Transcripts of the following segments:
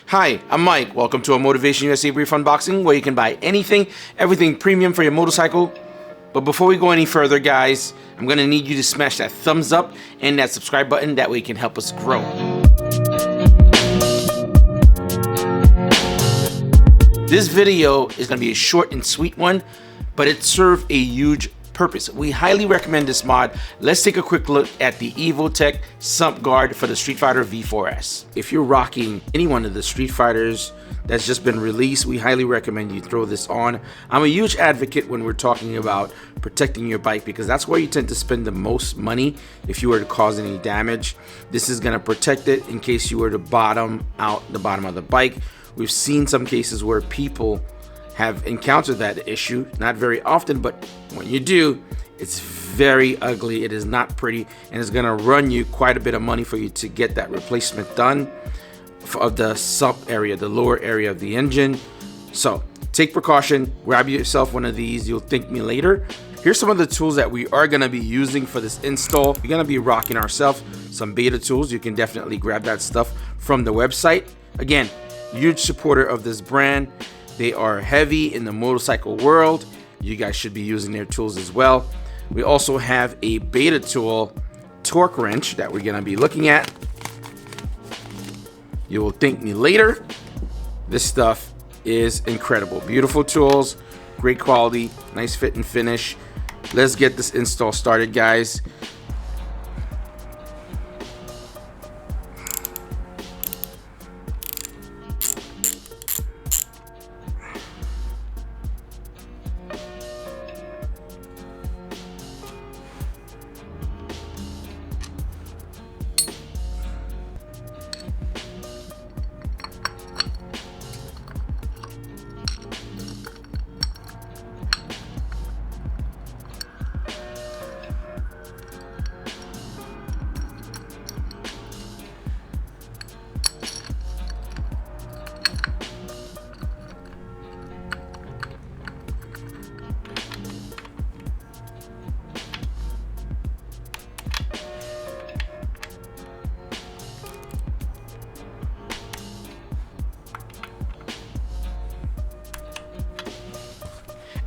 Hi, I'm Mike. Welcome to a Motovation USA brief unboxing where you can buy anything, everything premium for your motorcycle. But before we go any further, guys, I'm going to need you to smash that thumbs up and that subscribe button. That way you can help us grow. This video is going to be a short and sweet one, but it serves a huge purpose. We highly recommend this mod. Let's take a quick look at the Evotech Sump guard for the StreetFighter V4S. If you're rocking any one of the StreetFighters that's just been released, we highly recommend you throw this on. I'm a huge advocate when we're talking about protecting your bike because that's where you tend to spend the most money if you were to cause any damage. This is going to protect it in case you were to bottom out the bottom of the bike. We've seen some cases where people have encountered that issue, not very often, but when you do, it's very ugly. It is not pretty, and it's gonna run you quite a bit of money for you to get that replacement done of the sump area, the lower area of the engine. So take precaution, grab yourself one of these. You'll thank me later. Here's some of the tools that we are gonna be using for this install. We're gonna be rocking ourselves some beta tools. You can definitely grab that stuff from the website. Again, huge supporter of this brand. They are heavy in the motorcycle world. You guys should be using their tools as well. We also have a beta tool, torque wrench, that we're gonna be looking at. You will thank me later. This stuff is incredible. Beautiful tools, great quality, nice fit and finish. Let's get this install started, guys.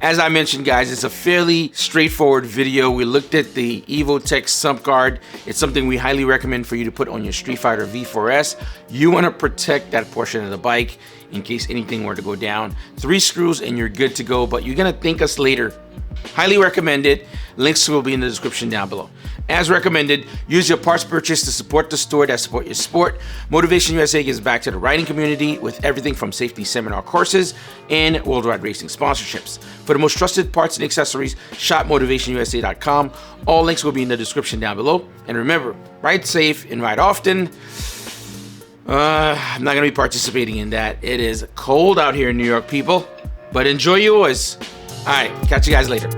As I mentioned, guys, it's a fairly straightforward video. We looked at the Evotech Sump guard. It's something we highly recommend for you to put on your StreetFighter V4S. You want to protect that portion of the bike in case anything were to go down. 3 screws and you're good to go, but you're going to thank us later. Highly recommend it. Links will be in the description down below. As recommended, use your parts purchase to support the store that support your sport. Motovation USA gives back to the riding community with everything from safety seminar courses and worldwide racing sponsorships. For the most trusted parts and accessories, shop motivationusa.com. All links will be in the description down below. And remember, ride safe and ride often. I'm not going to be participating in that. It is cold out here in New York, people, but enjoy yours. All right, catch you guys later.